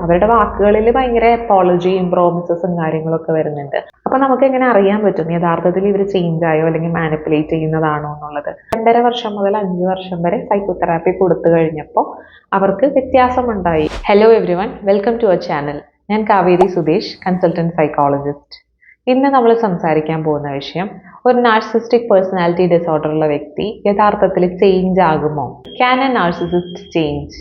അവരുടെ വാക്കുകളിൽ ഭയങ്കര അപ്പോളജിയും പ്രോമിസസും കാര്യങ്ങളൊക്കെ വരുന്നുണ്ട്. അപ്പൊ നമുക്ക് എങ്ങനെ അറിയാൻ പറ്റും യഥാർത്ഥത്തിൽ ഇവർ ചേഞ്ച് ആയോ അല്ലെങ്കിൽ മാനിപ്പുലേറ്റ് ചെയ്യുന്നതാണോ എന്നുള്ളത്? 2.5 വർഷം മുതൽ 5 വർഷം വരെ സൈക്കോതെറാപ്പി കൊടുത്തു കഴിഞ്ഞപ്പോൾ അവർക്ക് വ്യത്യാസമുണ്ടായി. Hello everyone, welcome to our channel. ഞാൻ കാവേരി സുദേശ്, കൺസൾട്ടന്റ് സൈക്കോളജിസ്റ്റ്. ഇന്ന് നമ്മൾ സംസാരിക്കാൻ പോകുന്ന വിഷയം, ഒരു നാർസിസിസ്റ്റിക് പേഴ്സണാലിറ്റി ഡിസോർഡർ ഉള്ള വ്യക്തി യഥാർത്ഥത്തിൽ ചേഞ്ച് ആകുമോ? Can A narcissist change?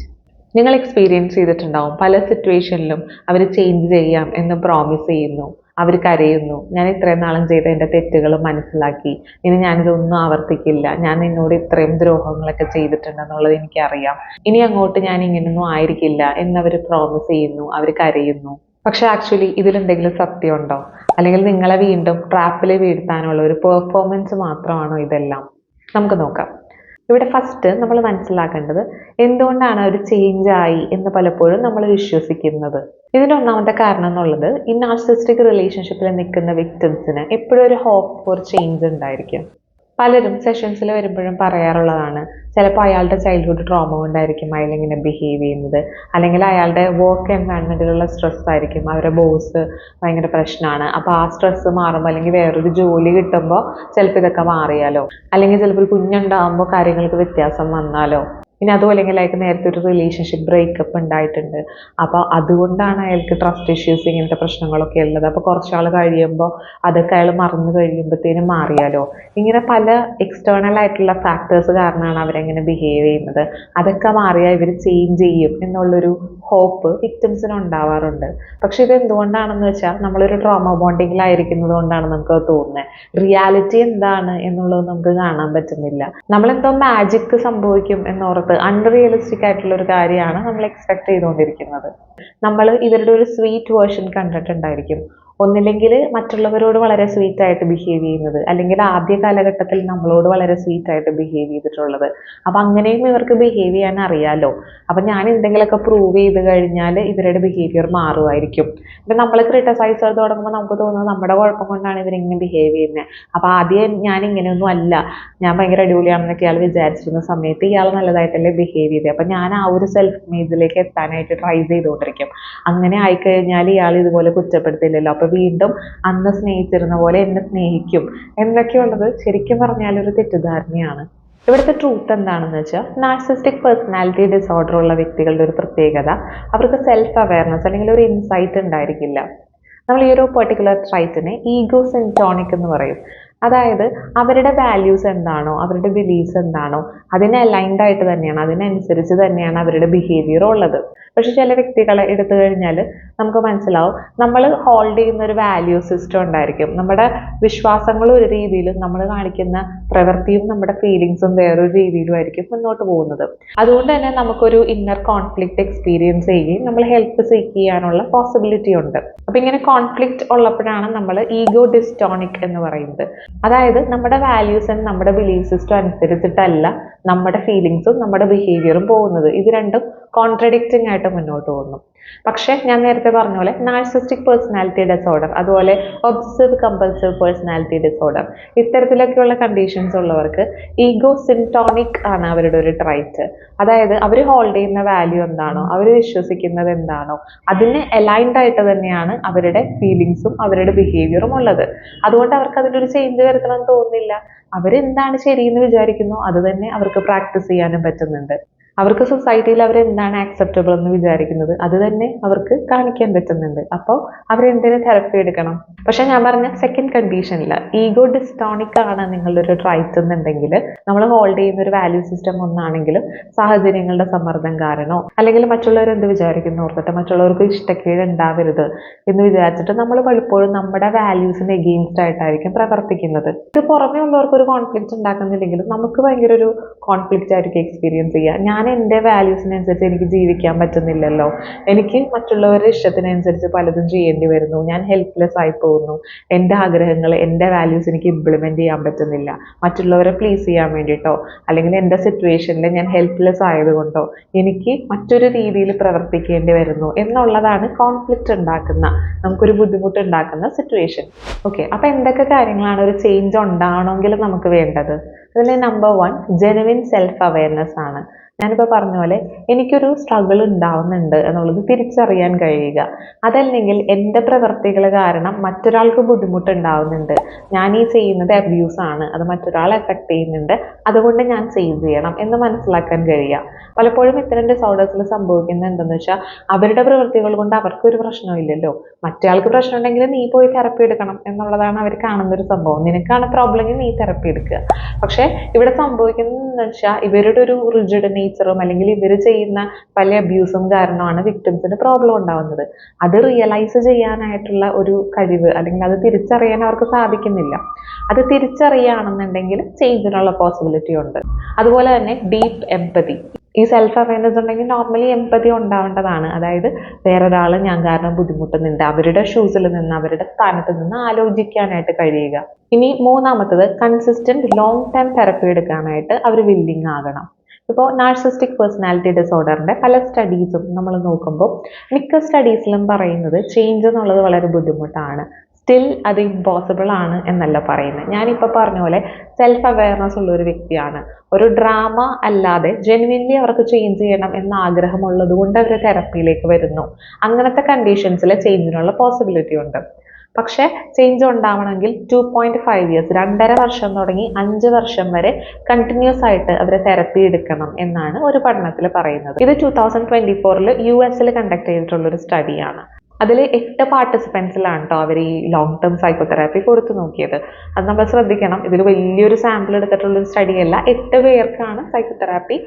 നിങ്ങൾ എക്സ്പീരിയൻസ് ചെയ്തിട്ടുണ്ടാവും, പല സിറ്റുവേഷനിലും അവർ ചേഞ്ച് ചെയ്യാം എന്ന് പ്രോമിസ് ചെയ്യുന്നു, അവർ കരയുന്നു, ഞാൻ ഇത്രയും നാളും ചെയ്ത എൻ്റെ തെറ്റുകൾ മനസ്സിലാക്കി, ഇനി ഞാനിതൊന്നും ആവർത്തിക്കില്ല, ഞാൻ നിന്നോട് ഇത്രയും ദ്രോഹങ്ങളൊക്കെ ചെയ്തിട്ടുണ്ടെന്നുള്ളത് എനിക്കറിയാം, ഇനി അങ്ങോട്ട് ഞാൻ ഇങ്ങനെയൊന്നും ആയിരിക്കില്ല എന്നവർ പ്രോമിസ് ചെയ്യുന്നു, അവർ കരയുന്നു. പക്ഷെ ആക്ച്വലി ഇതിലെന്തെങ്കിലും സത്യമുണ്ടോ? അല്ലെങ്കിൽ നിങ്ങളെ വീണ്ടും ട്രാപ്പിൽ വീഴ്ത്താനുള്ള ഒരു പെർഫോമൻസ് മാത്രമാണോ ഇതെല്ലാം? നമുക്ക് നോക്കാം. ഇവിടെ ഫസ്റ്റ് നമ്മൾ മനസ്സിലാക്കേണ്ടത്, എന്തുകൊണ്ടാണ് ഒരു ചേഞ്ച് ആയി എന്ന് പലപ്പോഴും നമ്മൾ വിശ്വസിക്കുന്നത്. ഇതിൻ്റെ ഒന്നാമത്തെ കാരണം എന്നുള്ളത്, ഈ നാർസിസിസ്റ്റിക് റിലേഷൻഷിപ്പിൽ നിൽക്കുന്ന വിക്ടിംസിന് എപ്പോഴും ഒരു ഹോപ്പ് ഫോർ ചേഞ്ച് ഉണ്ടായിരിക്കും. പലരും സെഷൻസിൽ വരുമ്പോഴും പറയാറുള്ളതാണ്, ചിലപ്പോൾ അയാളുടെ ചൈൽഡ്ഹുഡ് ട്രോമ കൊണ്ടായിരിക്കും അയാൾ ഇങ്ങനെ ബിഹേവ് ചെയ്യുന്നത്, അല്ലെങ്കിൽ അയാളുടെ വർക്ക് എൻവയൺമെൻറ്റിലുള്ള സ്ട്രെസ് ആയിരിക്കും, അവരുടെ ബോസ് ഭയങ്കര പ്രശ്നമാണ്, അപ്പോൾ ആ സ്ട്രെസ് മാറുമ്പോൾ അല്ലെങ്കിൽ വേറൊരു ജോലി കിട്ടുമ്പോൾ ചിലപ്പോൾ ഇതൊക്കെ മാറിയാലോ, അല്ലെങ്കിൽ ചിലപ്പോൾ ഒരു കുഞ്ഞുണ്ടാകുമ്പോൾ കാര്യങ്ങൾക്ക് വ്യത്യാസം വന്നാലോ, പിന്നെ അതുപോലെ ലൈക്ക് നേരത്തെ ഒരു റിലേഷൻഷിപ്പ് ബ്രേക്കപ്പ് ഉണ്ടായിട്ടുണ്ട്, അപ്പോൾ അതുകൊണ്ടാണ് അയാൾക്ക് ട്രസ്റ്റ് ഇഷ്യൂസ് ഇങ്ങനത്തെ പ്രശ്നങ്ങളൊക്കെ ഉള്ളത്, അപ്പോൾ കുറച്ചാൾ കഴിയുമ്പോൾ അതൊക്കെ അയാൾ മറന്നു കഴിയുമ്പോഴത്തേനും മാറിയാലോ. ഇങ്ങനെ പല എക്സ്റ്റേണൽ ആയിട്ടുള്ള ഫാക്ടേഴ്സ് കാരണമാണ് അവരെങ്ങനെ ബിഹേവ് ചെയ്യുന്നത്. അതൊക്കെ മാറിയാൽ ഇവർ ചേഞ്ച് ചെയ്യും എന്നുള്ളൊരു ഹോപ്പ് വിക്ടിംസിന് ഉണ്ടാവാറുണ്ട്. പക്ഷെ ഇത് എന്തുകൊണ്ടാണെന്ന് വെച്ചാൽ, നമ്മളൊരു ട്രോമ ബോണ്ടിങ്ങിലായിരിക്കുന്നത് കൊണ്ടാണ് നമുക്കത് തോന്നുന്നത്. റിയാലിറ്റി എന്താണ് എന്നുള്ളത് നമുക്ക് കാണാൻ പറ്റുന്നില്ല. നമ്മളെന്തോ മാജിക് സംഭവിക്കും എന്നോർത്ത് അൺറിയലിസ്റ്റിക് ആയിട്ടുള്ള ഒരു കാര്യമാണ് നമ്മൾ എക്സ്പെക്ട് ചെയ്തുകൊണ്ടിരിക്കുന്നത്. നമ്മൾ ഇവരുടെ ഒരു സ്വീറ്റ് വേർഷൻ കണ്ടിട്ടുണ്ടായിരിക്കും. ഒന്നില്ലെങ്കിൽ മറ്റുള്ളവരോട് വളരെ സ്വീറ്റ് ആയിട്ട് ബിഹേവ് ചെയ്യുന്നത്, അല്ലെങ്കിൽ ആദ്യ കാലഘട്ടത്തിൽ നമ്മളോട് വളരെ സ്വീറ്റ് ആയിട്ട് ബിഹേവ് ചെയ്തിട്ടുള്ളത്. അപ്പം അങ്ങനെയും ഇവർക്ക് ബിഹേവ് ചെയ്യാൻ അറിയാലോ. അപ്പം ഞാൻ എന്തെങ്കിലുമൊക്കെ പ്രൂവ് ചെയ്ത് കഴിഞ്ഞാൽ ഇവരുടെ ബിഹേവിയർ മാറുമായിരിക്കും. ഇപ്പം നമ്മൾ ക്രിട്ടിസൈസ് ചെയ്ത് തുടങ്ങുമ്പോൾ നമുക്ക് തോന്നുന്നത് നമ്മുടെ കുഴപ്പം കൊണ്ടാണ് ഇവരിങ്ങനെ ബിഹേവ് ചെയ്യുന്നത്. അപ്പം ആദ്യം ഞാൻ ഇങ്ങനെയൊന്നും അല്ല, ഞാൻ ഭയങ്കര അടിപൊളിയാണെന്നൊക്കെ ഇയാൾ വിചാരിച്ചിരുന്ന സമയത്ത് ഇയാൾ നല്ലതായിട്ടല്ലേ ബിഹേവ് ചെയ്തത്. അപ്പം ഞാൻ ആ ഒരു സെൽഫ് ഇമേജിലേക്ക് എത്താനായിട്ട് ട്രൈ ചെയ്തുകൊണ്ടിരിക്കും. അങ്ങനെ ആയിക്കഴിഞ്ഞാൽ ഇയാൾ ഇതുപോലെ കുറ്റപ്പെടുത്തില്ലല്ലോ, അപ്പോൾ വീണ്ടും അന്ന് സ്നേഹിച്ചിരുന്ന പോലെ എന്നെ സ്നേഹിക്കും എന്നൊക്കെയുള്ളത് ശരിക്കും പറഞ്ഞാൽ ഒരു തെറ്റിദ്ധാരണയാണ്. ഇവിടുത്തെ ട്രൂത്ത് എന്താണെന്ന് വെച്ചാൽ, നാർസിസ്റ്റിക് പേഴ്സണാലിറ്റി ഡിസോർഡർ ഉള്ള വ്യക്തികളുടെ ഒരു പ്രത്യേകത, അവർക്ക് സെൽഫ് അവയർനെസ് അല്ലെങ്കിൽ ഒരു ഇൻസൈറ്റ് ഉണ്ടായിരിക്കില്ല. നമ്മൾ ഈ ഒരു പെർട്ടിക്കുലർ ട്രൈറ്റിനെ ഈഗോ സിൻറ്റോണിക് എന്ന് പറയും. അതായത് അവരുടെ വാല്യൂസ് എന്താണോ, അവരുടെ ബിലീഫ്സ് എന്താണോ, അതിനെ അലൈൻഡ് ആയിട്ട് തന്നെയാണ്, അതിനനുസരിച്ച് തന്നെയാണ് അവരുടെ ബിഹേവിയർ ഉള്ളത്. പക്ഷെ ചില വ്യക്തികളെ എടുത്തു കഴിഞ്ഞാൽ നമുക്ക് മനസ്സിലാവും, നമ്മൾ ഹോൾഡ് ചെയ്യുന്ന ഒരു വാല്യൂ സിസ്റ്റം ഉണ്ടായിരിക്കും. നമ്മുടെ വിശ്വാസങ്ങളും ഒരു രീതിയിലും നമ്മൾ കാണിക്കുന്ന പ്രവൃത്തിയും നമ്മുടെ ഫീലിങ്സും വേറൊരു രീതിയിലുമായിരിക്കും മുന്നോട്ട് പോകുന്നത്. അതുകൊണ്ട് തന്നെ നമുക്കൊരു ഇന്നർ കോൺഫ്ലിക്റ്റ് എക്സ്പീരിയൻസ് ചെയ്യുകയും നമ്മൾ ഹെൽപ്പ് സീക്ക് ചെയ്യാനുള്ള പോസിബിലിറ്റി ഉണ്ട്. അപ്പം ഇങ്ങനെ കോൺഫ്ലിക്റ്റ് ഉള്ളപ്പോഴാണ് നമ്മൾ ഈഗോ ഡിസ്റ്റോണിക് എന്ന് പറയുന്നത്. അതായത് നമ്മുടെ വാല്യൂസ് നമ്മുടെ ബിലീഫ് സിസ്റ്റം അനുസരിച്ചിട്ടല്ല നമ്മുടെ ഫീലിങ്സും നമ്മുടെ ബിഹേവിയറും പോകുന്നത്. ഇത് രണ്ടും കോൺട്രഡിക്റ്റിംഗ് ആയിട്ട് മുന്നോട്ട് പോകുന്നു. പക്ഷെ ഞാൻ നേരത്തെ പറഞ്ഞ പോലെ നാർസിസ്റ്റിക് പേഴ്സണാലിറ്റി ഡിസോർഡർ, അതുപോലെ ഒബ്സസീവ് കമ്പൾസീവ് പേഴ്സണാലിറ്റി ഡിസോർഡർ, ഇത്തരത്തിലൊക്കെയുള്ള കണ്ടീഷൻസ് ഉള്ളവർക്ക് ഈഗോ സിൻറ്റോണിക് ആണ് അവരുടെ ഒരു ട്രൈറ്റ്. അതായത് അവർ ഹോൾഡ് ചെയ്യുന്ന വാല്യൂ എന്താണോ, അവർ വിശ്വസിക്കുന്നത് എന്താണോ, അതിന് അലൈൻഡ് ആയിട്ട് തന്നെയാണ് അവരുടെ ഫീലിങ്സും അവരുടെ ബിഹേവിയറും ഉള്ളത്. അതുകൊണ്ട് അവർക്ക് അതിലൊരു ചേഞ്ച് വരുത്തണമെന്ന് തോന്നുന്നില്ല. അവരെന്താണ് ശരിയെന്ന് വിചാരിക്കുന്നു അത് തന്നെ അവർക്ക് പ്രാക്ടീസ് ചെയ്യാനും പറ്റുന്നുണ്ട്. അവർക്ക് സൊസൈറ്റിയിൽ അവരെന്താണ് ആക്സെപ്റ്റബിൾ എന്ന് വിചാരിക്കുന്നത് അത് തന്നെ അവർക്ക് കാണിക്കാൻ പറ്റുന്നുണ്ട്. അപ്പോൾ അവരെന്തിനു തെറപ്പി എടുക്കണം? പക്ഷെ ഞാൻ പറഞ്ഞ സെക്കൻഡ് കണ്ടീഷനില്ല, ഈഗോ ഡിസ്റ്റോണിക് ആണ് നിങ്ങളുടെ ഒരു ട്രൈറ്റ് എന്നുണ്ടെങ്കിൽ, നമ്മൾ ഹോൾഡ് ചെയ്യുന്ന ഒരു വാല്യൂ സിസ്റ്റം ഒന്നാണെങ്കിലും സാഹചര്യങ്ങളുടെ സമ്മർദ്ദം കാരണോ അല്ലെങ്കിൽ മറ്റുള്ളവർ എന്ത് വിചാരിക്കുന്നു ഓർത്തിട്ട് മറ്റുള്ളവർക്ക് ഇഷ്ടക്കേട് ഉണ്ടാവരുത് എന്ന് വിചാരിച്ചിട്ട് നമ്മൾ പലപ്പോഴും നമ്മുടെ വാല്യൂസിന് എഗെയിൻസ്റ്റ് ആയിട്ടായിരിക്കും പ്രവർത്തിക്കുന്നത്. ഇത് പുറമേ ഉള്ളവർക്ക് ഒരു കോൺഫ്ലിക്റ്റ് ഉണ്ടാക്കുന്നില്ലെങ്കിലും നമുക്ക് ഭയങ്കര ഒരു കോൺഫ്ലിക്റ്റ് ആയിരിക്കും എക്സ്പീരിയൻസ് ചെയ്യുക. ഞാൻ എൻ്റെ വാല്യൂസിനനുസരിച്ച് എനിക്ക് ജീവിക്കാൻ പറ്റുന്നില്ലല്ലോ, എനിക്ക് മറ്റുള്ളവരുടെ ഇഷ്ടത്തിനനുസരിച്ച് പലതും ചെയ്യേണ്ടി വരുന്നു, ഞാൻ ഹെൽപ്ലെസ് ആയി പോകുന്നു, എൻ്റെ ആഗ്രഹങ്ങൾ എൻ്റെ വാല്യൂസ് എനിക്ക് ഇംപ്ലിമെൻറ്റ് ചെയ്യാൻ പറ്റുന്നില്ല, മറ്റുള്ളവരെ പ്ലീസ് ചെയ്യാൻ വേണ്ടിയിട്ടോ അല്ലെങ്കിൽ എൻ്റെ സിറ്റുവേഷനിൽ ഞാൻ ഹെൽപ്ലെസ് ആയതുകൊണ്ടോ എനിക്ക് മറ്റൊരു രീതിയിൽ പ്രവർത്തിക്കേണ്ടി വരുന്നു എന്നുള്ളതാണ് കോൺഫ്ലിക്റ്റ് ഉണ്ടാക്കുന്ന, നമുക്കൊരു ബുദ്ധിമുട്ട് ഉണ്ടാക്കുന്ന സിറ്റുവേഷൻ. ഓക്കെ, അപ്പോൾ എന്തൊക്കെ കാര്യങ്ങളാണ് ഒരു ചേഞ്ച് ഉണ്ടാവണമെങ്കിൽ നമുക്ക് വേണ്ടത്? അതിൽ നമ്പർ 1 ജെനുവിൻ സെൽഫ് അവയർനെസ് ആണ്. ഞാനിപ്പോൾ പറഞ്ഞ പോലെ എനിക്കൊരു സ്ട്രഗിൾ ഉണ്ടാവുന്നുണ്ട് എന്നുള്ളത് തിരിച്ചറിയാൻ കഴിയുക. അതല്ലെങ്കിൽ എൻ്റെ പ്രവർത്തികൾ കാരണം മറ്റൊരാൾക്ക് ബുദ്ധിമുട്ടുണ്ടാവുന്നുണ്ട്, ഞാൻ ഈ ചെയ്യുന്നത് അബ്യൂസ് ആണ്, അത് മറ്റൊരാളെ എഫക്ട് ചെയ്യുന്നുണ്ട്, അതുകൊണ്ട് ഞാൻ ചേഞ്ച് ചെയ്യണം എന്ന് മനസ്സിലാക്കാൻ കഴിയുക. പലപ്പോഴും ഇത്തരം ഡിസോർഡേഴ്സിൽ സംഭവിക്കുന്നത് എന്തെന്ന് വെച്ചാൽ അവരുടെ പ്രവൃത്തികൾ കൊണ്ട് അവർക്കൊരു പ്രശ്നമില്ലല്ലോ, മറ്റേയാൾക്ക് പ്രശ്നം ഉണ്ടെങ്കിൽ നീ പോയി തെറപ്പി എടുക്കണം എന്നുള്ളതാണ് അവർ കാണുന്ന ഒരു സംഭവം. നിനക്കാണ് പ്രോബ്ലം, നീ തെറപ്പി എടുക്കുക. പക്ഷെ ഇവിടെ സംഭവിക്കുന്നതെന്ന് വെച്ചാൽ ഇവരുടെ ഒരു റിജിഡ് നേച്ചറും അല്ലെങ്കിൽ ഇവർ ചെയ്യുന്ന പല അബ്യൂസും കാരണമാണ് വിക്ടിംസിന് പ്രോബ്ലം ഉണ്ടാവുന്നത്. അത് റിയലൈസ് ചെയ്യാനായിട്ടുള്ള ഒരു കഴിവ് അല്ലെങ്കിൽ അത് തിരിച്ചറിയാൻ അവർക്ക് സാധിക്കുന്നില്ല. അത് തിരിച്ചറിയുകയാണെന്നുണ്ടെങ്കിൽ ചേഞ്ചിനുള്ള പോസിബിലിറ്റി ഉണ്ട്. അതുപോലെ തന്നെ ഡീപ്പ് എംപതി, ഈ സെൽഫ് അവയർനെസ് ഉണ്ടെങ്കിൽ നോർമലി എംപതി ഉണ്ടാവേണ്ടതാണ്. അതായത് വേറൊരാൾ ഞാൻ കാരണം ബുദ്ധിമുട്ടുന്നുണ്ട്, അവരുടെ ഷൂസിൽ നിന്ന് അവരുടെ സ്ഥാനത്ത് നിന്ന് ആലോചിക്കാനായിട്ട് കഴിയുക. ഇനി മൂന്നാമത്തത് കൺസിസ്റ്റന്റ് ലോങ് ടൈം തെറപ്പി എടുക്കാനായിട്ട് അവർ വില്ലിങ് ആകണം. ഇപ്പോൾ നാർസിസ്റ്റിക് പേഴ്സണാലിറ്റി ഡിസോർഡറിന്റെ പല സ്റ്റഡീസും നമ്മൾ നോക്കുമ്പോൾ മിക്ക സ്റ്റഡീസിലും പറയുന്നത് ചേഞ്ച് എന്നുള്ളത് വളരെ ബുദ്ധിമുട്ടാണ്. സ്റ്റിൽ അത് ഇമ്പോസിബിൾ ആണ് എന്നല്ല പറയുന്നത്. ഞാനിപ്പോൾ പറഞ്ഞ പോലെ സെൽഫ് അവയർനെസ് ഉള്ള ഒരു വ്യക്തിയാണ്, ഒരു ഡ്രാമ അല്ലാതെ ജെനുവിൻലി അവർക്ക് ചേഞ്ച് ചെയ്യണം എന്ന ആഗ്രഹമുള്ളത് കൊണ്ട് അവർ തെറപ്പിയിലേക്ക് വരുന്നു. അങ്ങനത്തെ കണ്ടീഷൻസിൽ ചേഞ്ചിനുള്ള പോസിബിലിറ്റി ഉണ്ട്. പക്ഷെ ചേഞ്ച് ഉണ്ടാവണമെങ്കിൽ 2.5 ഇയേഴ്സ്, 2.5 വർഷം തുടങ്ങി 5 വർഷം വരെ കണ്ടിന്യൂസ് ആയിട്ട് അവർ തെറപ്പി എടുക്കണം എന്നാണ് ഒരു പഠനത്തിൽ പറയുന്നത്. ഇത് 2024 US കണ്ടക്ട് ചെയ്തിട്ടുള്ള ഒരു സ്റ്റഡിയാണ്. അതിൽ 8 പാർട്ടിസിപ്പൻസിലാണ് കേട്ടോ അവർ ഈ ലോങ് ടേം സൈക്കോതെറാപ്പി കൊടുത്തു നോക്കിയത്. അത് നമ്മൾ ശ്രദ്ധിക്കണം, ഇതിൽ വലിയൊരു സാമ്പിൾ എടുത്തിട്ടുള്ളൊരു സ്റ്റഡിയല്ല, 8 പേർക്കാണ് സൈക്കോതെറാപ്പി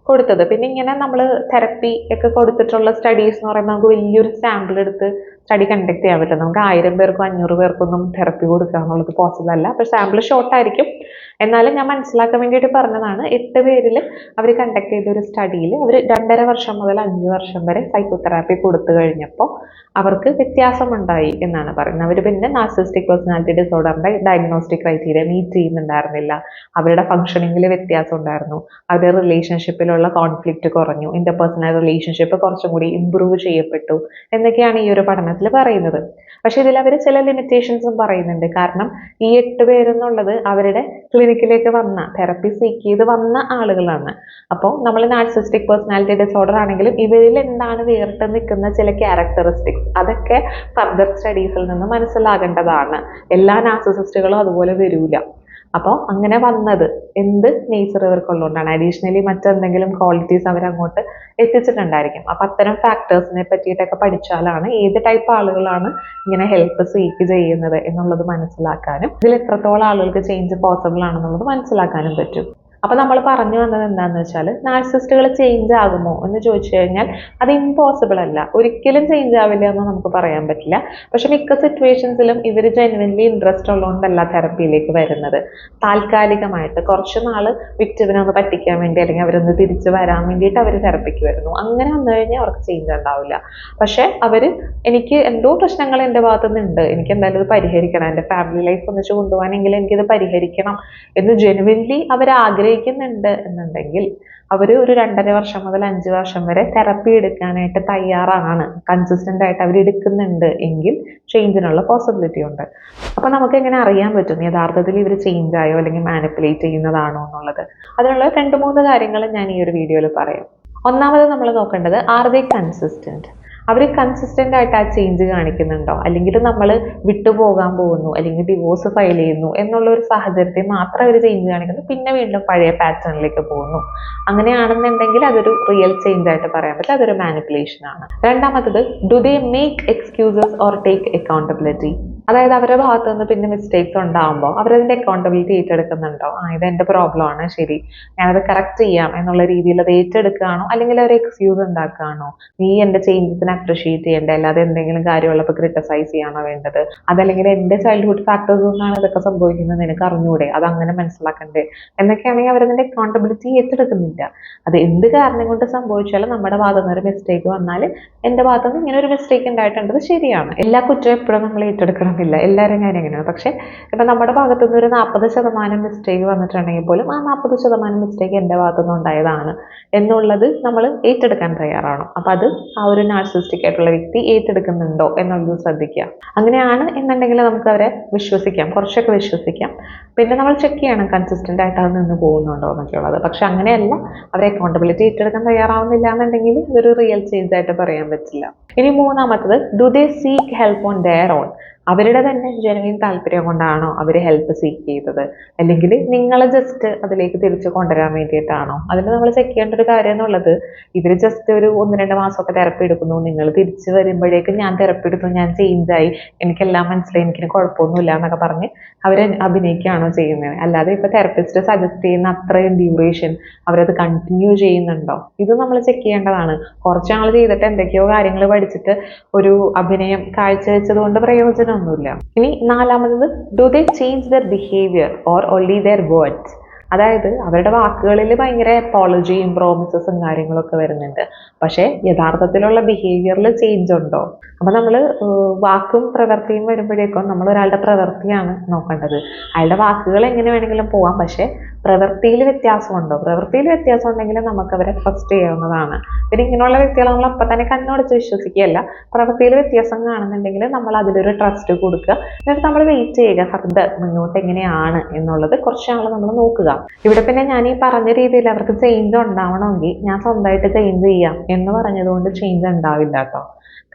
കൊടുത്തത്. പിന്നെ ഇങ്ങനെ നമ്മൾ തെറപ്പി ഒക്കെ കൊടുത്തിട്ടുള്ള സ്റ്റഡീസ് എന്ന് പറയുമ്പോൾ നമുക്ക് വലിയൊരു സാമ്പിൾ എടുത്ത് സ്റ്റഡി കണ്ടക്ട് ചെയ്യാൻ പറ്റും. നമുക്ക് 1000 പേർക്കും 500 പേർക്കൊന്നും തെറപ്പി കൊടുക്കുക എന്നുള്ളത് പോസിബിൾ അല്ല. അപ്പോൾ സാമ്പിൾ ഷോർട്ട് ആയിരിക്കും. എന്നാലും ഞാൻ മനസ്സിലാക്കാൻ വേണ്ടിയിട്ട് പറഞ്ഞതാണ്. 8 പേരിൽ അവർ കണ്ടക്ട് ചെയ്ത ഒരു സ്റ്റഡിയിൽ അവർ 2.5 വർഷം മുതൽ 5 വർഷം വരെ സൈക്കോതെറാപ്പി കൊടുത്തു കഴിഞ്ഞപ്പോൾ അവർക്ക് വ്യത്യാസമുണ്ടായി എന്നാണ് പറയുന്നത്. അവർ പിന്നെ നാർസിസ്റ്റിക് പേഴ്സണാലിറ്റി ഡിസോർഡറിന്റെ ഡയഗ്നോസ്റ്റിക് ക്രൈറ്റീരിയ മീറ്റ് ചെയ്യുന്നുണ്ടായിരുന്നില്ല, അവരുടെ ഫംഗ്ഷനിങ്ങിൽ വ്യത്യാസം ഉണ്ടായിരുന്നു, അവരുടെ റിലേഷൻഷിപ്പിലുള്ള കോൺഫ്ലിക്റ്റ് കുറഞ്ഞു, ഇന്റർപേഴ്സണൽ റിലേഷൻഷിപ്പ് കുറച്ചും കൂടി ഇമ്പ്രൂവ് ചെയ്യപ്പെട്ടു എന്നൊക്കെയാണ് ഈ ഒരു പഠനത്തിൽ പറയുന്നത്. പക്ഷെ ഇതിൽ അവർ ചില ലിമിറ്റേഷൻസും പറയുന്നുണ്ട്. കാരണം ഈ 8 പേരെന്നുള്ളത് അവരുടെ ക്ലിനിക്കിലേക്ക് വന്ന തെറപ്പി സീക്ക് ചെയ്ത് വന്ന ആളുകളാണ്. അപ്പോൾ നമ്മൾ നാർസിസ്റ്റിക് പേഴ്സണാലിറ്റി ഡിസോർഡർ ആണെങ്കിലും ഇവരിൽ എന്താണ് വേറിട്ട് നിൽക്കുന്ന ചില ക്യാരക്ടറിസ്റ്റിക്സ് അതൊക്കെ ഫർദർ സ്റ്റഡീസിൽ നിന്ന് മനസ്സിലാകേണ്ടതാണ്. എല്ലാ നാർസിസിസ്റ്റുകളും അതുപോലെ വരൂല. അപ്പോൾ അങ്ങനെ വന്നത് എന്ത് നേച്ചർ ഇവർക്കുള്ളതുകൊണ്ടാണ്, അഡീഷണലി മറ്റെന്തെങ്കിലും ക്വാളിറ്റീസ് അവരങ്ങോട്ട് എത്തിച്ചിട്ടുണ്ടായിരിക്കും. അപ്പം അത്തരം ഫാക്ടേഴ്സിനെ പറ്റിയിട്ടൊക്കെ പഠിച്ചാലാണ് ഏത് ടൈപ്പ് ആളുകളാണ് ഇങ്ങനെ ഹെൽപ്പ് സീക്ക് ചെയ്യുന്നത് എന്നുള്ളത് മനസ്സിലാക്കാനും ഇതിൽ എത്രത്തോളം ആളുകൾക്ക് ചേഞ്ച് പോസിബിൾ ആണെന്നുള്ളത് മനസ്സിലാക്കാനും പറ്റും. അപ്പൊ നമ്മൾ പറഞ്ഞു വന്നത് എന്താന്ന് വെച്ചാൽ നാർസിസ്റ്റുകൾ ചേഞ്ച് ആകുമോ എന്ന് ചോദിച്ചു കഴിഞ്ഞാൽ അത് ഇമ്പോസിബിൾ അല്ല, ഒരിക്കലും ചേഞ്ച് ആവില്ല എന്ന് നമുക്ക് പറയാൻ പറ്റില്ല. പക്ഷെ മിക്ക സിറ്റുവേഷൻസിലും ഇവർ ജെനുവിൻലി ഇൻട്രസ്റ്റ് ഉള്ളതുകൊണ്ടല്ല തെറപ്പിയിലേക്ക് വരുന്നത്. താൽക്കാലികമായിട്ട് കുറച്ച് നാള് വിക്ടിമിനെ ഒന്ന് പറ്റിക്കാൻ വേണ്ടി അല്ലെങ്കിൽ അവരൊന്ന് തിരിച്ചു വരാൻ വേണ്ടിയിട്ട് അവർ തെറപ്പിക്ക് വരുന്നു. അങ്ങനെ വന്നു കഴിഞ്ഞാൽ അവർക്ക് ചേഞ്ച് ഉണ്ടാവില്ല. പക്ഷെ അവർ എനിക്ക് എന്തോ പ്രശ്നങ്ങൾ എൻ്റെ ഭാഗത്തുനിന്നുണ്ട്, എനിക്ക് എന്തായാലും ഇത് പരിഹരിക്കണം, എൻ്റെ ഫാമിലി ലൈഫ് ഒന്നിച്ച് കൊണ്ടുപോകാനെങ്കിൽ എനിക്കിത് പരിഹരിക്കണം എന്ന് ജെനുവിൻലി അവർ ആഗ്രഹിക്കുന്നുണ്ട് എന്നുണ്ടെങ്കിൽ അവർ ഒരു 2.5 വർഷം മുതൽ 5 വർഷം വരെ തെറപ്പി എടുക്കാനായിട്ട് തയ്യാറാണ്, കൺസിസ്റ്റന്റ് ആയിട്ട് അവർ എടുക്കുന്നുണ്ട് എങ്കിൽ ചേഞ്ചിനുള്ള പോസിബിലിറ്റി ഉണ്ട്. അപ്പൊ നമുക്ക് എങ്ങനെ അറിയാൻ പറ്റും യഥാർത്ഥത്തിൽ ഇവർ ചേഞ്ച് ആയോ അല്ലെങ്കിൽ മാനിപ്പുലേറ്റ് ചെയ്യുന്നതാണോ എന്നുള്ളത്? അതിനുള്ള 2-3 കാര്യങ്ങൾ ഞാൻ ഈ ഒരു വീഡിയോയിൽ പറയാം. ഒന്നാമത് നമ്മൾ നോക്കേണ്ടത്, ആർ ദേ കൺസിസ്റ്റന്റ്? അവർ കൺസിസ്റ്റന്റ് ആയിട്ട് ആ ചേഞ്ച് കാണിക്കുന്നുണ്ടോ, അല്ലെങ്കിൽ നമ്മൾ വിട്ടുപോകാൻ പോകുന്നു അല്ലെങ്കിൽ ഡിവോഴ്സ് ഫയൽ ചെയ്യുന്നു എന്നുള്ള ഒരു സാഹചര്യത്തിൽ മാത്രം അവർ ചേഞ്ച് കാണിക്കുന്നു, പിന്നെ വീണ്ടും പഴയ പാറ്റേണിലേക്ക് പോകുന്നു. അങ്ങനെയാണെന്നുണ്ടെങ്കിൽ അതൊരു റിയൽ ചേഞ്ച് ആയിട്ട് പറയാൻ പറ്റില്ല, അതൊരു മാനിപ്പുലേഷൻ ആണ്. രണ്ടാമത്തത്, do they make excuses or take accountability? അതായത് അവരുടെ ഭാഗത്തു നിന്ന് പിന്നെ മിസ്റ്റേക്സ് ഉണ്ടാകുമ്പോൾ അവരതിന്റെ അക്കൗണ്ടബിലിറ്റി ഏറ്റെടുക്കുന്നുണ്ടോ? ഇത് എന്റെ പ്രോബ്ലം ആണ്, ശരി ഞാനത് കറക്റ്റ് ചെയ്യാം എന്നുള്ള രീതിയിൽ അത് ഏറ്റെടുക്കുകയാണോ, അല്ലെങ്കിൽ അവർ എക്സ്ക്യൂസ് ഉണ്ടാക്കുകയാണോ? നീ എന്റെ ചേഞ്ചസിനെ അപ്രിഷിയേറ്റ് ചെയ്യേണ്ട, അല്ലാതെ എന്തെങ്കിലും കാര്യമുള്ളപ്പോൾ ക്രിട്ടിസൈസ് ചെയ്യാണോ വേണ്ടത്? അതല്ലെങ്കിൽ എന്റെ ചൈൽഡ്ഹുഡ് ഫാക്ടേഴ്സ് കൊണ്ടാണ് ഇതൊക്കെ സംഭവിക്കുന്നത്, നിനക്ക് അറിഞ്ഞൂടെ, അത് അങ്ങനെ മനസ്സിലാക്കണ്ടേ എന്നൊക്കെയാണെങ്കിൽ അവരതിന്റെ അക്കൗണ്ടബിലിറ്റി ഏറ്റെടുക്കുന്നില്ല. അത് എന്ത് കാരണം കൊണ്ട് സംഭവിച്ചാലും നമ്മുടെ ഭാഗത്ത് നിന്ന് ഒരു മിസ്റ്റേക്ക് വന്നാൽ എന്റെ ഭാഗത്ത് നിന്ന് ഇങ്ങനെ ഒരു മിസ്റ്റേക്ക് ഉണ്ടായിട്ടുണ്ട്, ശരിയാണ്, എല്ലാ കുറ്റവും എപ്പോഴും നമ്മൾ ഏറ്റെടുക്കണം ആവണമെന്നില്ല, എല്ലാവരും കാര്യം അങ്ങനെയാണ്. പക്ഷെ ഇപ്പം നമ്മുടെ ഭാഗത്തു നിന്ന് ഒരു 40% മിസ്റ്റേക്ക് വന്നിട്ടുണ്ടെങ്കിൽ പോലും ആ 40% മിസ്റ്റേക്ക് എൻ്റെ ഭാഗത്തുനിന്ന് ഉണ്ടായതാണ് എന്നുള്ളത് നമ്മൾ ഏറ്റെടുക്കാൻ തയ്യാറാണ്. അപ്പം അത് ആ ഒരു നാർസിസ്റ്റിക് ആയിട്ടുള്ള വ്യക്തി ഏറ്റെടുക്കുന്നുണ്ടോ എന്നുള്ളത് ശ്രദ്ധിക്കുക. അങ്ങനെയാണ് എന്നുണ്ടെങ്കിൽ നമുക്ക് അവരെ വിശ്വസിക്കാം, കുറച്ചൊക്കെ വിശ്വസിക്കാം. പിന്നെ നമ്മൾ ചെക്ക് ചെയ്യണം കൺസിസ്റ്റന്റ് ആയിട്ട് അത് നിന്ന് പോകുന്നുണ്ടോ എന്നൊക്കെയുള്ളത്. പക്ഷെ അങ്ങനെയല്ല, അവരെ അക്കൗണ്ടബിലിറ്റി ഏറ്റെടുക്കാൻ തയ്യാറാവുന്നില്ല എന്നുണ്ടെങ്കിൽ ഇതൊരു റിയൽ ചേഞ്ച് ആയിട്ട് പറയാൻ പറ്റില്ല. ഇനി മൂന്നാമത്തത്, do they seek help on their own? അവരുടെ തന്നെ ജെനുവിൻ താല്പര്യം കൊണ്ടാണോ അവർ ഹെൽപ്പ് സീക്ക് ചെയ്തത്, അല്ലെങ്കിൽ നിങ്ങളെ ജസ്റ്റ് അതിലേക്ക് തിരിച്ചു കൊണ്ടുവരാൻ വേണ്ടിയിട്ടാണോ? അതിന് നമ്മൾ ചെക്ക് ചെയ്യേണ്ട ഒരു കാര്യം എന്നുള്ളത്, ഇവർ ജസ്റ്റ് ഒരു 1-2 മാസമൊക്കെ തെറപ്പി എടുക്കുന്നു, നിങ്ങൾ തിരിച്ചു വരുമ്പോഴേക്കും ഞാൻ തെറപ്പി എടുത്തു, ഞാൻ ചേഞ്ചായി, എനിക്കെല്ലാം മനസ്സിലായി, എനിക്കിന് കുഴപ്പമൊന്നുമില്ല എന്നൊക്കെ പറഞ്ഞ് അവർ അഭിനയിക്കുകയാണോ ചെയ്യുന്നത്? അല്ലാതെ ഇപ്പൊ തെറപ്പിസ്റ്റ് സജസ്റ്റ് ചെയ്യുന്ന അത്രയും ഡ്യൂറേഷൻ അവരത് കണ്ടിന്യൂ ചെയ്യുന്നുണ്ടോ? ഇത് നമ്മൾ ചെക്ക് ചെയ്യേണ്ടതാണ്. കുറച്ചാൾ ചെയ്തിട്ട് എന്തൊക്കെയോ കാര്യങ്ങൾ പഠിച്ചിട്ട് ഒരു അഭിനയം കാഴ്ചവെച്ചത് കൊണ്ട് പ്രയോജനമൊന്നുമില്ല. ഇനി നാലാമത്, do they change there behaviour or only there words? അതായത് അവരുടെ വാക്കുകളിൽ ഭയങ്കര അപ്പോളജിയും പ്രോമിസസും കാര്യങ്ങളൊക്കെ വരുന്നുണ്ട്, പക്ഷെ യഥാർത്ഥത്തിലുള്ള ബിഹേവിയറിൽ ചേഞ്ച് ഉണ്ടോ? അപ്പൊ നമ്മൾ വാക്കും പ്രവൃത്തിയും വരുമ്പോഴേക്കും നമ്മൾ ഒരാളുടെ പ്രവൃത്തിയാണ് നോക്കേണ്ടത്. അയാളുടെ വാക്കുകൾ എങ്ങനെ വേണമെങ്കിലും പോവാം, പക്ഷെ പ്രവൃത്തിയിൽ വ്യത്യാസമുണ്ടോ? പ്രവൃത്തിയിൽ വ്യത്യാസം ഉണ്ടെങ്കിൽ നമുക്ക് അവരെ ട്രസ്റ്റ് ചെയ്യാവുന്നതാണ്. പിന്നെ ഇങ്ങനെയുള്ള വ്യക്തികളെ നമ്മൾ അപ്പം തന്നെ കണ്ണോടിച്ച് വിശ്വസിക്കുകയല്ല. പ്രവൃത്തിയിൽ വ്യത്യാസം കാണുന്നുണ്ടെങ്കിൽ നമ്മൾ അതിലൊരു ട്രസ്റ്റ് കൊടുക്കുക, എന്നിട്ട് നമ്മൾ വെയിറ്റ് ചെയ്യുക ഫർദർ മുന്നോട്ട് എങ്ങനെയാണ് എന്നുള്ളത് കുറച്ച് നാൾ നമ്മൾ നോക്കുക. ഇവിടെ പിന്നെ ഞാൻ ഈ പറഞ്ഞ രീതിയിൽ അവർക്ക് ചേഞ്ച് ഉണ്ടാവണമെങ്കിൽ ഞാൻ സ്വന്തമായിട്ട് ചേഞ്ച് ചെയ്യാം എന്ന് പറഞ്ഞതുകൊണ്ട് ചേഞ്ച് ഉണ്ടാവില്ല കേട്ടോ.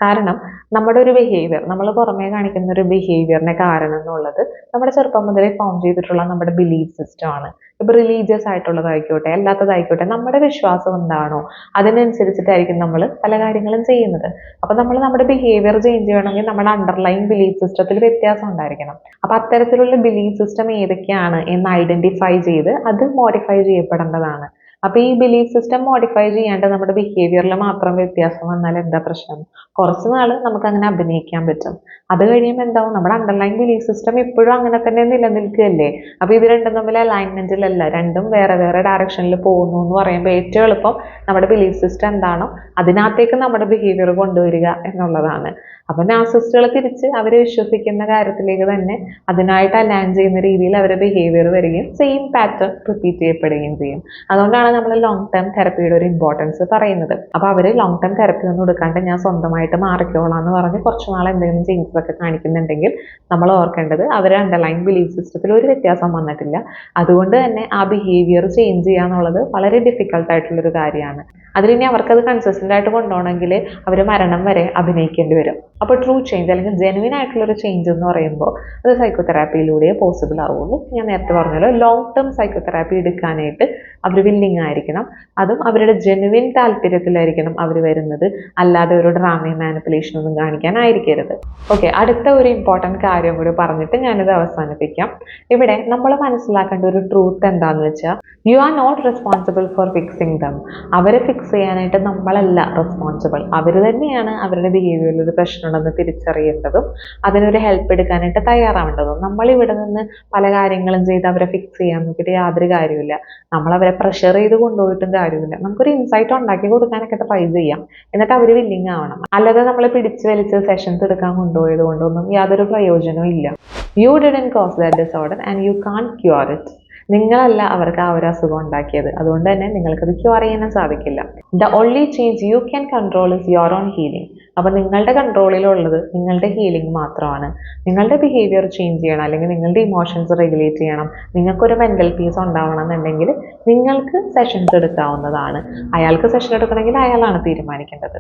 കാരണം നമ്മുടെ ഒരു ബിഹേവിയർ, നമ്മൾ പുറമേ കാണിക്കുന്ന ഒരു ബിഹേവിയറിന്റെ കാരണം എന്നുള്ളത് നമ്മുടെ ചെറുപ്പം മുതലേ ഫോം ചെയ്തിട്ടുള്ള നമ്മുടെ ബിലീഫ് സിസ്റ്റം ആണ്. ഇപ്പൊ റിലീജിയസ് ആയിട്ടുള്ളതായിക്കോട്ടെ അല്ലാത്തതായിക്കോട്ടെ, നമ്മുടെ വിശ്വാസം എന്താണോ അതിനനുസരിച്ചിട്ടായിരിക്കും നമ്മൾ പല കാര്യങ്ങളും ചെയ്യുന്നത്. അപ്പൊ നമ്മൾ നമ്മുടെ ബിഹേവിയർ ചേഞ്ച് ചെയ്യണമെങ്കിൽ നമ്മുടെ അണ്ടർലൈൻ ബിലീഫ് സിസ്റ്റത്തിൽ വ്യത്യാസം ഉണ്ടായിരിക്കണം. അപ്പൊ അത്തരത്തിലുള്ള ബിലീഫ് സിസ്റ്റം ഏതൊക്കെയാണ് എന്ന് ഐഡന്റിഫൈ ചെയ്ത് അത് മോഡിഫൈ ചെയ്യപ്പെടേണ്ടതാണ്. അപ്പൊ ഈ ബിലീഫ് സിസ്റ്റം മോഡിഫൈ ചെയ്യാണ്ട് നമ്മുടെ ബിഹേവിയറിൽ മാത്രം വ്യത്യാസം വന്നാൽ എന്താ പ്രശ്നം? കുറച്ച് നാൾ നമുക്ക് അങ്ങനെ അഭിനയിക്കാൻ പറ്റും. അത് കഴിയുമ്പോൾ എന്താവും, നമ്മുടെ അണ്ടർലൈൻ ബിലീഫ് സിസ്റ്റം ഇപ്പോഴും അങ്ങനെ തന്നെ നിലനിൽക്കുകയല്ലേ. അപ്പൊ ഇത് രണ്ടും തമ്മിൽ അലൈൻമെന്റിലല്ല, രണ്ടും വേറെ വേറെ ഡയറക്ഷനിൽ പോകുന്നു എന്ന് പറയുമ്പോൾ ഏറ്റവും എളുപ്പം നമ്മുടെ ബിലീഫ് സിസ്റ്റം എന്താണോ അതിനകത്തേക്ക് നമ്മുടെ ബിഹേവിയർ കൊണ്ടുവരിക എന്നുള്ളതാണ്. അപ്പൊ നാർസിസ്റ്റുകൾ തിരിച്ച് അവരെ വിശ്വസിക്കുന്ന കാര്യത്തിലേക്ക് തന്നെ അതിനായിട്ട് അലൈൻ ചെയ്യുന്ന രീതിയിൽ അവരുടെ ബിഹേവിയർ വരികയും സെയിം പാറ്റേൺ റിപ്പീറ്റ് ചെയ്യപ്പെടുകയും ചെയ്യും. അതുകൊണ്ടാണ് നമ്മൾ ലോങ് ടേം തെറപ്പിയുടെ ഒരു ഇമ്പോർട്ടൻസ് പറയുന്നത്. അപ്പൊ അവര് ലോങ് ടേം തെറപ്പി ഒന്നും എടുക്കാണ്ട് ഞാൻ സ്വന്തമായിട്ട് മാറിക്കോളാം എന്ന് പറഞ്ഞ് കുറച്ചു നാൾ എന്തെങ്കിലും ചേഞ്ചസ് ഒക്കെ കാണിക്കുന്നുണ്ടെങ്കിൽ നമ്മൾ ഓർക്കേണ്ടത് അവരുടെ അണ്ടർലൈൻ ബിലീഫ് സിസ്റ്റത്തിൽ ഒരു വ്യത്യാസം വന്നിട്ടില്ല. അതുകൊണ്ട് തന്നെ ആ ബിഹേവിയർ ചേഞ്ച് ചെയ്യാന്നുള്ളത് വളരെ ഡിഫിക്കൽട്ട് ആയിട്ടുള്ളൊരു കാര്യമാണ്. അതിലിനി അവർക്കത് കൺസിസ്റ്റന്റ് ആയിട്ട് കൊണ്ടുപോകണമെങ്കിൽ അവർ മരണം വരെ അഭിനയിക്കേണ്ടി വരും. അപ്പോൾ ട്രൂ ചേഞ്ച് അല്ലെങ്കിൽ ജെനുവിൻ ആയിട്ടുള്ള ഒരു ചേഞ്ച് എന്ന് പറയുമ്പോൾ അത് സൈക്കോതെറാപ്പിയിലൂടെ പോസിബിൾ ആവുള്ളൂ. ഞാൻ നേരത്തെ പറഞ്ഞല്ലോ, ലോങ് ടേം സൈക്കോതെറാപ്പി എടുക്കാനായിട്ട് അവർ വില്ലിങ് ആയിരിക്കണം. അതും അവരുടെ ജെനുവിൻ താല്പര്യത്തിലായിരിക്കണം അവർ വരുന്നത്, അല്ലാതെ ഒരു ഡ്രാമയും മാനിപ്പുലേഷൻ ഒന്നും കാണിക്കാനായിരിക്കരുത്. ഓക്കെ, അടുത്ത ഒരു ഇമ്പോർട്ടൻറ്റ് കാര്യം കൂടി പറഞ്ഞിട്ട് ഞാനിത് അവസാനിപ്പിക്കാം. ഇവിടെ നമ്മൾ മനസ്സിലാക്കേണ്ട ഒരു ട്രൂത്ത് എന്താന്ന് വെച്ചാൽ, you are not responsible for fixing them. അവരെ ഫിക്സ് ചെയ്യാനായിട്ട് നമ്മളല്ല റെസ്പോൺസിബിൾ. അവർ തന്നെയാണ് അവരുടെ ബിഹേവിയറിൽ ഒരു പ്രശ്നമുണ്ടെന്ന് തിരിച്ചറിയേണ്ടതും അതിനൊരു ഹെൽപ്പ് എടുക്കാനായിട്ട് തയ്യാറാവേണ്ടതും. നമ്മൾ ഇവിടെ നിന്ന് പല കാര്യങ്ങളും ചെയ്ത് അവരെ ഫിക്സ് ചെയ്യാൻ നോക്കിയിട്ട് യാതൊരു കാര്യമില്ല. നമ്മൾ അവരെ പ്രഷർ ചെയ്ത് കൊണ്ടുപോയിട്ടും കാര്യമില്ല. നമുക്കൊരു ഇൻസൈറ്റ് ഉണ്ടാക്കി കൊടുക്കാനൊക്കെ ട്രൈ ചെയ്യാം, എന്നിട്ട് അവർ വില്ലിങ് ആവണം. അല്ലാതെ നമ്മൾ പിടിച്ച് വലിച്ച് സെഷൻസ് എടുക്കാൻ കൊണ്ടുപോയത് കൊണ്ടൊന്നും യാതൊരു പ്രയോജനവും ഇല്ല. You didn't cause that disorder and you can't cure it. നിങ്ങളല്ല അവർക്ക് ആ ഒരു അസുഖം ഉണ്ടാക്കിയത്, അതുകൊണ്ട് തന്നെ നിങ്ങൾക്കത് ക്യൂർ ചെയ്യാനും സാധിക്കില്ല. The only change you can control is your own healing. അപ്പം നിങ്ങളുടെ കൺട്രോളിലുള്ളത് നിങ്ങളുടെ ഹീലിംഗ് മാത്രമാണ്. നിങ്ങളുടെ ബിഹേവിയർ ചേഞ്ച് ചെയ്യണം, അല്ലെങ്കിൽ നിങ്ങളുടെ ഇമോഷൻസ് റെഗുലേറ്റ് ചെയ്യണം, നിങ്ങൾക്കൊരു മെൻ്റൽ പീസ് ഉണ്ടാവണം എന്നുണ്ടെങ്കിൽ നിങ്ങൾക്ക് സെഷൻസ് എടുക്കാവുന്നതാണ്. അയാൾക്ക് സെഷൻ എടുക്കണമെങ്കിൽ അയാളാണ് തീരുമാനിക്കേണ്ടത്.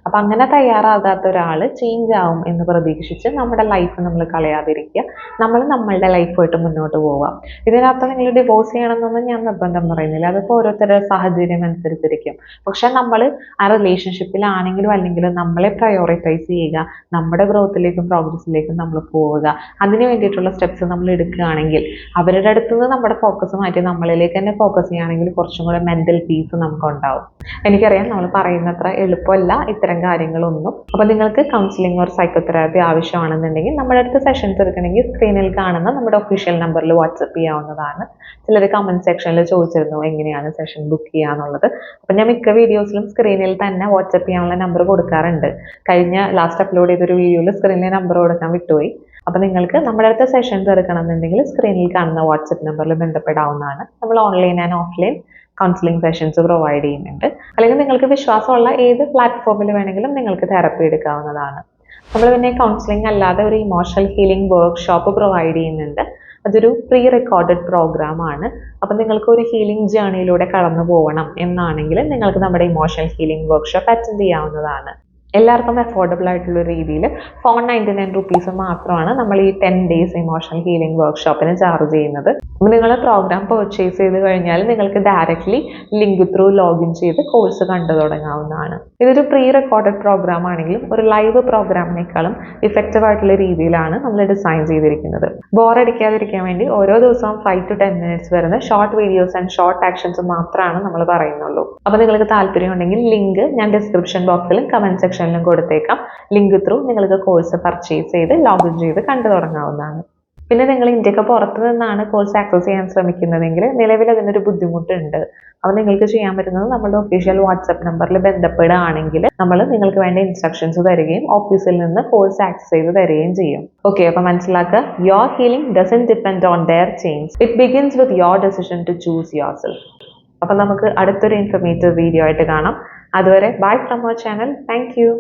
അപ്പം അങ്ങനെ തയ്യാറാകാത്ത ഒരാൾ ചേഞ്ച് ആവും എന്ന് പ്രതീക്ഷിച്ച് നമ്മുടെ ലൈഫ് നമ്മൾ കളയാതിരിക്കുക. നമ്മൾ നമ്മളുടെ ലൈഫായിട്ട് മുന്നോട്ട് പോവുക. ഇതിനകത്ത് നിങ്ങൾ ഡിവോഴ്സ് ചെയ്യണമെന്നൊന്നും ഞാൻ നിർബന്ധം പറയുന്നില്ല, അതിപ്പോൾ ഓരോരുത്തരുടെ സാഹചര്യം അനുസരിച്ചിരിക്കും. പക്ഷെ നമ്മൾ ആ റിലേഷൻഷിപ്പിലാണെങ്കിലും അല്ലെങ്കിലും നമ്മളെ പ്രയോറിറ്റൈസ് ചെയ്യുക, നമ്മുടെ ഗ്രോത്തിലേക്കും പ്രോഗ്രസ്സിലേക്കും നമ്മൾ പോവുക. അതിന് വേണ്ടിയിട്ടുള്ള സ്റ്റെപ്സ് നമ്മൾ എടുക്കുകയാണെങ്കിൽ, അവരുടെ അടുത്ത് നിന്ന് നമ്മുടെ ഫോക്കസ് മാറ്റി നമ്മളിലേക്ക് തന്നെ ഫോക്കസ് ചെയ്യുകയാണെങ്കിൽ കുറച്ചും കൂടെ മെൻ്റൽ പീസ് നമുക്ക് ഉണ്ടാവും. എനിക്കറിയാം നമ്മൾ പറയുന്നത്ര എളുപ്പമല്ല ഇത്തരം കാര്യങ്ങളൊന്നും. അപ്പോൾ നിങ്ങൾക്ക് കൗൺസിലിംഗ് ഒരു സൈക്കോതെറാപ്പി ആവശ്യമാണെന്നുണ്ടെങ്കിൽ നമ്മുടെ അടുത്ത് സെഷൻസ് എടുക്കണമെങ്കിൽ സ്ക്രീനിൽ കാണുന്ന നമ്മുടെ ഒഫീഷ്യൽ നമ്പറിൽ വാട്സപ്പ് ചെയ്യാവുന്നതാണ്. ചിലർ കമന്റ് സെക്ഷനിൽ ചോദിച്ചിരുന്നു എങ്ങനെയാണ് സെഷൻ ബുക്ക് ചെയ്യാന്നുള്ളത്. അപ്പം ഞാൻ മിക്ക വീഡിയോസിലും സ്ക്രീനിൽ തന്നെ വാട്സപ്പ് ചെയ്യാനുള്ള നമ്പർ കൊടുക്കാറുണ്ട്. കഴിഞ്ഞ ലാസ്റ്റ് അപ്ലോഡ് ചെയ്തൊരു വീഡിയോയിൽ സ്ക്രീനിലെ നമ്പർ കൊടുക്കാൻ വിട്ടുപോയി. അപ്പോൾ നിങ്ങൾക്ക് നമ്മുടെ അടുത്ത സെഷൻസ് എടുക്കണമെന്നുണ്ടെങ്കിൽ സ്ക്രീനിൽ കാണുന്ന വാട്സപ്പ് നമ്പറിൽ ബന്ധപ്പെടാവുന്നതാണ്. നമ്മൾ online and offline counselling sessions provide ചെയ്യുന്നുണ്ട്. അല്ലെങ്കിൽ നിങ്ങൾക്ക് വിശ്വാസമുള്ള ഏത് പ്ലാറ്റ്ഫോമിൽ വേണമെങ്കിലും നിങ്ങൾക്ക് തെറപ്പി എടുക്കാവുന്നതാണ്. നമ്മൾ പിന്നെ കൗൺസിലിംഗ് അല്ലാതെ ഒരു ഇമോഷണൽ ഹീലിംഗ് വർക്ക്ഷോപ്പ് പ്രൊവൈഡ് ചെയ്യുന്നുണ്ട്. അതൊരു പ്രീ റെക്കോർഡഡ് പ്രോഗ്രാം ആണ്. അപ്പം നിങ്ങൾക്ക് ഒരു ഹീലിംഗ് ജേർണിയിലൂടെ കടന്നു പോകണം എന്നാണെങ്കിൽ നിങ്ങൾക്ക് നമ്മുടെ ഇമോഷണൽ ഹീലിംഗ് വർക്ക്ഷോപ്പ് അറ്റൻഡ് ചെയ്യാവുന്നതാണ്. എല്ലാവർക്കും അഫോർഡബിൾ ആയിട്ടുള്ള രീതിയിൽ 499 റുപ്പീസ് മാത്രമാണ് നമ്മൾ ഈ 10 days ഇമോഷണൽ ഹീലിംഗ് വർക്ക്ഷോപ്പിന് ചാർജ് ചെയ്യുന്നത്. അപ്പോൾ നിങ്ങൾ പ്രോഗ്രാം പർച്ചേസ് ചെയ്ത് കഴിഞ്ഞാൽ നിങ്ങൾക്ക് ഡയറക്റ്റ്ലി ലിങ്ക് ത്രൂ ലോഗിൻ ചെയ്ത് കോഴ്സ് കണ്ടു തുടങ്ങാവുന്നതാണ്. ഇതൊരു പ്രീ റെക്കോർഡഡ് പ്രോഗ്രാം ആണെങ്കിലും ഒരു ലൈവ് പ്രോഗ്രാമിനേക്കാളും ഇഫക്റ്റീവ് ആയിട്ടുള്ള രീതിയിലാണ് നമ്മൾ ഡിസൈൻ ചെയ്തിരിക്കുന്നത്. ബോറടിക്കാതിരിക്കാൻ വേണ്ടി ഓരോ ദിവസവും 5 to 10 minutes വരുന്ന short videos and short actions മാത്രമാണ് നമ്മൾ പറയുന്നുള്ളൂ. അപ്പോൾ നിങ്ങൾക്ക് താല്പര്യം ഉണ്ടെങ്കിൽ ലിങ്ക് ഞാൻ ഡിസ്ക്രിപ്ഷൻ ബോക്സിലും കമന്റ് സെക്ഷനിലും കൊടുത്തേക്കാം. ലിങ്ക് ത്രൂ നിങ്ങൾക്ക് കോഴ്സ് പർച്ചേസ് ചെയ്ത് ലോഗിൻ ചെയ്ത് കണ്ടു തുടങ്ങാവുന്നതാണ്. പിന്നെ നിങ്ങൾ ഇന്ത്യക്ക് പുറത്തു നിന്നാണ് കോഴ്സ് ആക്സസ് ചെയ്യാൻ ശ്രമിക്കുന്നതെങ്കിൽ നിലവിൽ അതിനൊരു ബുദ്ധിമുട്ടുണ്ട്. അപ്പോൾ നിങ്ങൾക്ക് ചെയ്യാൻ പറ്റുന്നത് നമ്മുടെ ഒഫീഷ്യൽ വാട്സപ്പ് നമ്പറിൽ ബന്ധപ്പെടുകയാണെങ്കിൽ നമ്മൾ നിങ്ങൾക്ക് വേണ്ട ഇൻസ്ട്രക്ഷൻസ് തരികയും ഓഫീസിൽ നിന്ന് കോഴ്സ് ആക്സസ് ചെയ്ത് തരികയും ചെയ്യും. ഓക്കെ, അപ്പോൾ മനസ്സിലാക്കുക, your healing doesn't depend on their change, it begins with your decision to choose yourself. അപ്പോൾ നമുക്ക് അടുത്തൊരു ഇൻഫർമേറ്റീവ് വീഡിയോ ആയിട്ട് കാണാം. അതുവരെ bye from our channel. Thank U.